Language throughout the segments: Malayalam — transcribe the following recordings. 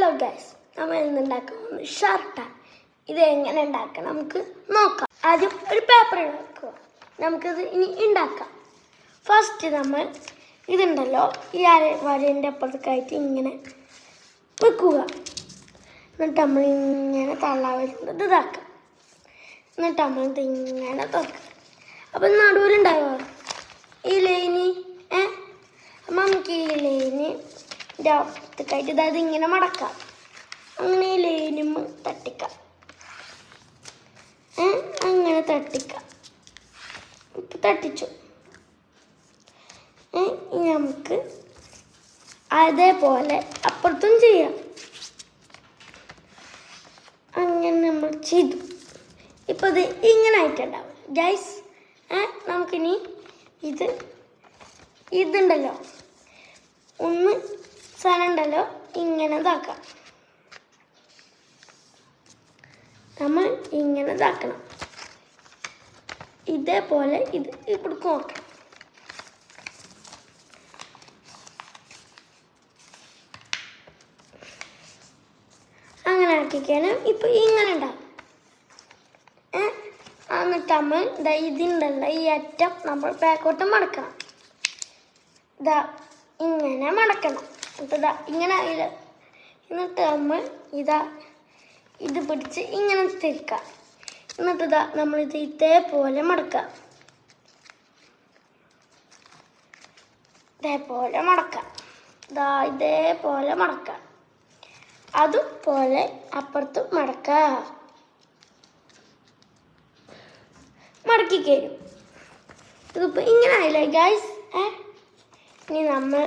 ഹലോ ഗൈസ്, നമ്മൾ ഇന്ന് ഉണ്ടാക്കാൻ പോകുന്നത് ഷർട്ടാണ്. ഇത് എങ്ങനെ ഉണ്ടാക്കാം നമുക്ക് നോക്കാം. ആദ്യം ഒരു പേപ്പർ എടുക്കുക, നമുക്കിത് ഇനി ഉണ്ടാക്കാം. ഫസ്റ്റ് നമ്മൾ ഇതുണ്ടല്ലോ ഈ വരേൻ്റെ അപ്പുറത്തേക്കായിട്ട് ഇങ്ങനെ വെക്കുക. എന്നിട്ട് നമ്മൾ ഇങ്ങനെ തള്ളാവുന്നത് ഇതാക്കാം. എന്നിട്ട് നമ്മൾ ഇതിങ്ങനെ തുറക്കുക. അപ്പം നടുവിലുണ്ടാവുക ഈ ലൈന്. അപ്പം നമുക്ക് ഈ ലൈന് അപ്പുറത്തേക്കായിട്ട് ഇതായത് ഇങ്ങനെ മടക്കാം. അങ്ങനെ ഈ ലൈനും തട്ടിക്കാം. അങ്ങനെ തട്ടിക്കാം. ഇപ്പം തട്ടിച്ചു. നമുക്ക് അതേപോലെ അപ്പുറത്തും ചെയ്യാം. അങ്ങനെ നമ്മൾ ചെയ്തു. ഇപ്പം ഇത് ഇങ്ങനെ ആയിട്ടുണ്ടാവും ഗൈസ്. നമുക്കിനി ഇതുണ്ടല്ലോ ഒന്ന് സാധനം ഉണ്ടല്ലോ ഇങ്ങനെ ഇതാക്കാം. നമ്മൾ ഇങ്ങനെ ഇതാക്കണം. ഇതേപോലെ ഇത് ഇവിടേക്ക് നോക്കണം. അങ്ങനെ ആക്കിക്കാനും ഇപ്പം ഇങ്ങനെ ഉണ്ടാവും. എന്നിട്ട് നമ്മൾ ഇതിണ്ടല്ല ഈ അറ്റം നമ്മൾ ബാക്കോട്ട് മടക്കണം. ഇതാ ഇങ്ങനെ മടക്കണം. എന്നിട്ട് ഇങ്ങനെ ആയില്ല. എന്നിട്ട് നമ്മൾ ഇത് പിടിച്ച് ഇങ്ങനെ തിരിക്കാം. എന്നിട്ട് നമ്മളിത് ഇതേപോലെ മടക്കാം. ഇതേപോലെ മടക്കാം. ഇതേപോലെ മടക്കാം. അതുപോലെ അപ്പുറത്തും മടക്കാം. മടക്കി കയറും. ഇതിപ്പോൾ ഇങ്ങനെ ആയില്ലേ ഗൈസ്. ഇനി നമ്മൾ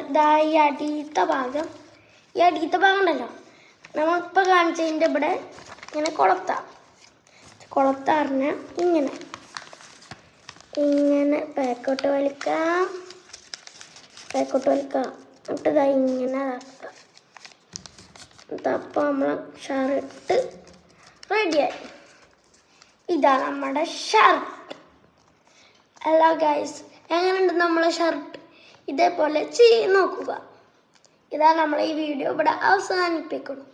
ഈ അടിയത്തെ ഭാഗം ഉണ്ടല്ലോ നമ്മളിപ്പോൾ കാണിച്ചതിൻ്റെ ഇവിടെ ഇങ്ങനെ കൊളത്താറിന് ഇങ്ങനെ ബാക്കോട്ട് വലിക്കാം. എന്നിട്ട് ഇങ്ങനെ ആക്കാം. അപ്പോൾ നമ്മൾ ഷർട്ട് റെഡിയായി. ഇതാ നമ്മുടെ ഷർട്ട്. ഹലോ ഗൈസ്, എങ്ങനെയുണ്ട് നമ്മളെ ഷർട്ട്? ഇതേപോലെ ചെയ്ത് നോക്കുക. ഇതാ നമ്മൾ ഈ വീഡിയോ ഇവിടെ അവസാനിപ്പിക്കുന്നു.